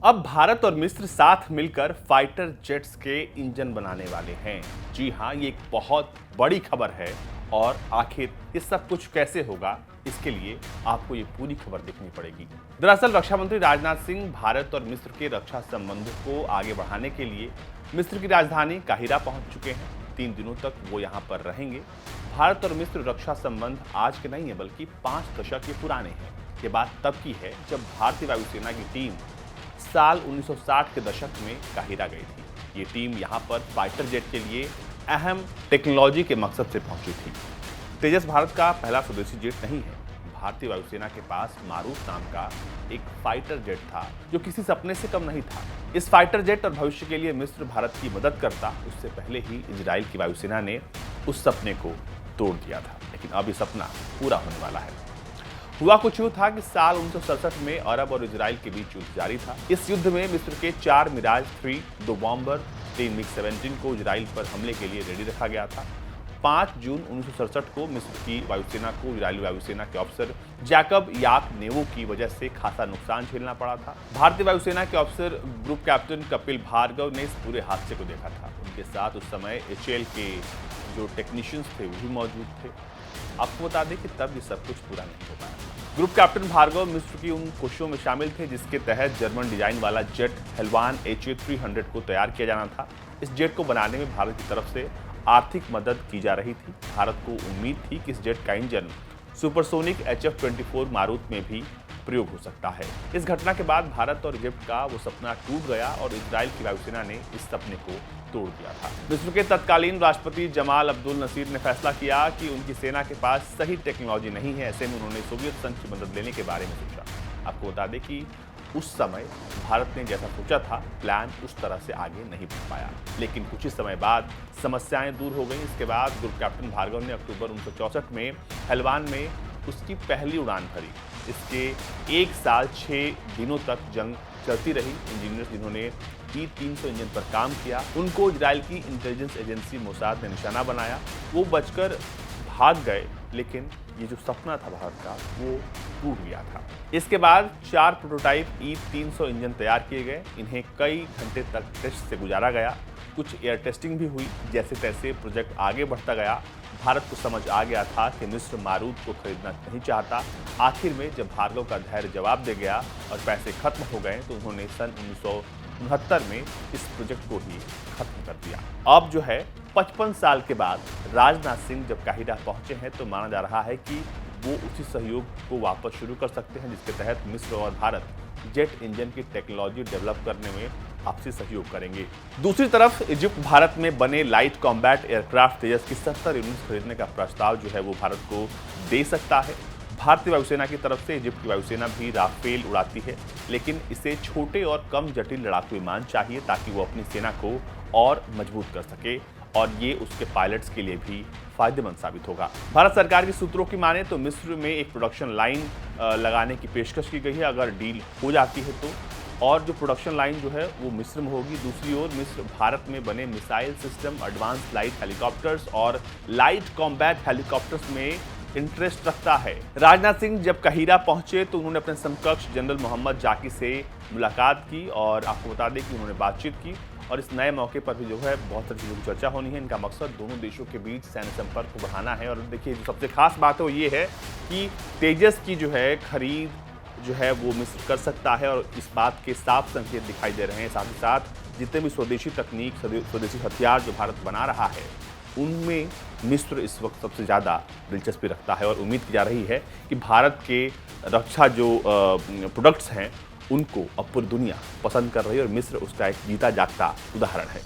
अब भारत और मिस्र साथ मिलकर फाइटर जेट्स के इंजन बनाने वाले हैं। जी हां, ये एक बहुत बड़ी खबर है। और आखिर ये सब कुछ कैसे होगा, इसके लिए आपको ये पूरी खबर देखनी पड़ेगी। दरअसल रक्षा मंत्री राजनाथ सिंह भारत और मिस्र के रक्षा संबंधों को आगे बढ़ाने के लिए मिस्र की राजधानी काहिरा पहुंच चुके हैं। 3 दिनों तक वो यहाँ पर रहेंगे। भारत और मिस्र रक्षा संबंध आज के नहीं है, बल्कि 5 दशक के पुराने हैं। ये बात तब की है जब भारतीय वायुसेना की टीम साल 1960 के दशक में काहिरा गई थी। ये टीम यहाँ पर फाइटर जेट के लिए अहम टेक्नोलॉजी के मकसद से पहुंची थी। तेजस भारत का पहला स्वदेशी जेट नहीं है। भारतीय वायुसेना के पास मारूफ नाम का एक फाइटर जेट था, जो किसी सपने से कम नहीं था। इस फाइटर जेट और भविष्य के लिए मिस्र भारत की मदद करता, उससे पहले ही इजराइल की वायुसेना ने उस सपने को तोड़ दिया था। लेकिन अब ये सपना पूरा होने वाला है। हुआ कुछ यूं था कि साल 1967 में अरब और इजराइल के बीच युद्ध जारी था। इस युद्ध में मिस्र के 4 मिराज 3, 2 बॉम्बर, 3 मिग-17 को इजराइल पर हमले के लिए रेडी रखा गया था। 5 जून 1967 को मिस्र की वायुसेना को इजरायली वायुसेना के अफसर जैकब याक नेवो की वजह से खासा नुकसान झेलना पड़ा था। भारतीय वायुसेना के अफसर ग्रुप कैप्टन कपिल भार्गव ने इस पूरे हादसे को देखा था। उनके साथ उस समय HAL के जो टेक्नीशियंस थे वो भी मौजूद थे। आपको बता दें कि तब ये सब कुछ पूरा नहीं हो पाया। ग्रुप कैप्टन भार्गव मिस्र की उन कोशिशों में शामिल थे जिसके तहत जर्मन डिजाइन वाला जेट हेलवान HA-300 को तैयार किया जाना था। इस जेट को बनाने में भारत की तरफ से आर्थिक मदद की जा रही थी। भारत को उम्मीद थी कि इस जेट का इंजन सुपरसोनिक HF-24 मारूत में भी प्रयोग हो सकता है। इस घटना के बाद भारत और इजिप्ट का वो सपना टूट गया और इजराइल की वायुसेना ने इस सपने को तोड़ दिया था। मिस्र के तत्कालीन राष्ट्रपति जमाल अब्दुल नसीर ने फैसला किया कि उनकी सेना के पास सही टेक्नोलॉजी नहीं है। ऐसे में उन्होंने सोवियत संघ की मदद लेने के बारे में सोचा। आपको बता दें कि उस समय भारत ने जैसा सोचा था, प्लान उस तरह से आगे नहीं बढ़ पाया। लेकिन कुछ ही समय बाद समस्याएं दूर हो गई। इसके बाद ग्रुप कैप्टन भार्गव ने अक्टूबर 1964 में हेलवान में उसकी पहली उड़ान भरी। इसके 1 साल 6 दिनों तक जंग चलती रही। इंजीनियर्स जिन्होंने E-300 इंजन पर काम किया, उनको इजराइल की इंटेलिजेंस एजेंसी मोसाद ने निशाना बनाया। वो बचकर भाग गए, लेकिन ये जो सपना था भारत का, वो टूट गया था। इसके बाद 4 प्रोटोटाइप E-300 इंजन तैयार किए गए। इन्हें कई घंटे तक टेस्ट से गुजारा गया। कुछ एयर टेस्टिंग भी हुई। जैसे तैसे प्रोजेक्ट आगे बढ़ता गया। भारत को समझ आ गया था कि मिस्र मारूत को खरीदना नहीं चाहता। आखिर में जब भार्गव का धैर्य जवाब दे गया और पैसे खत्म हो गए, तो उन्होंने सन 1969 में इस प्रोजेक्ट को ही खत्म कर दिया। अब जो है 55 साल के बाद राजनाथ सिंह जब काहिरा पहुंचे हैं, तो माना जा रहा है कि वो उसी सहयोग को वापस शुरू कर सकते हैं जिसके तहत मिस्र और भारत जेट इंजन की टेक्नोलॉजी डेवलप करने में आपसी सहयोग करेंगे। दूसरी तरफ इजिप्ट भारत में बने लाइट कॉम्बैट एयरक्राफ्ट तेजस की 70 यूनिट्स खरीदने का प्रस्ताव जो है वो भारत को दे सकता है। भारतीय वायुसेना की तरफ से इजिप्ट की वायुसेना भी राफेल उड़ाती है, लेकिन इसे छोटे और कम जटिल लड़ाकू विमान चाहिए ताकि वो अपनी सेना को और मजबूत कर सके, और ये उसके पायलट्स के लिए भी फायदेमंद साबित होगा। भारत सरकार के सूत्रों की माने तो मिस्र में एक प्रोडक्शन लाइन लगाने की पेशकश की गई है, अगर डील हो जाती है तो। और जो प्रोडक्शन लाइन जो है वो मिस्र में होगी। दूसरी ओर मिस्र भारत में बने missile system, advance light helicopters और लाइट कॉम्बैट हेलीकॉप्टर्स में इंटरेस्ट रखता है। राजनाथ सिंह जब काहिरा पहुंचे तो उन्होंने अपने समकक्ष जनरल मोहम्मद जाकी से मुलाकात की और आपको बता दें कि उन्होंने बातचीत की। और इस नए मौके पर भी जो है बहुत सारी चीज़ों की चर्चा होनी है। इनका मकसद दोनों देशों के बीच सैन्य संपर्क को बढ़ाना है। और देखिए, जो सबसे खास बात है वो ये है कि तेजस की जो है खरीद जो है वो मिस्र कर सकता है, और इस बात के साफ संकेत दिखाई दे रहे हैं। साथ ही साथ जितने भी स्वदेशी तकनीक, स्वदेशी हथियार जो भारत बना रहा है, उनमें मिस्र इस वक्त सबसे ज़्यादा दिलचस्पी रखता है। और उम्मीद की जा रही है कि भारत के रक्षा जो प्रोडक्ट्स हैं, उनको अब पूरी दुनिया पसंद कर रही है, और मिस्र उसका एक जीता जागता उदाहरण है।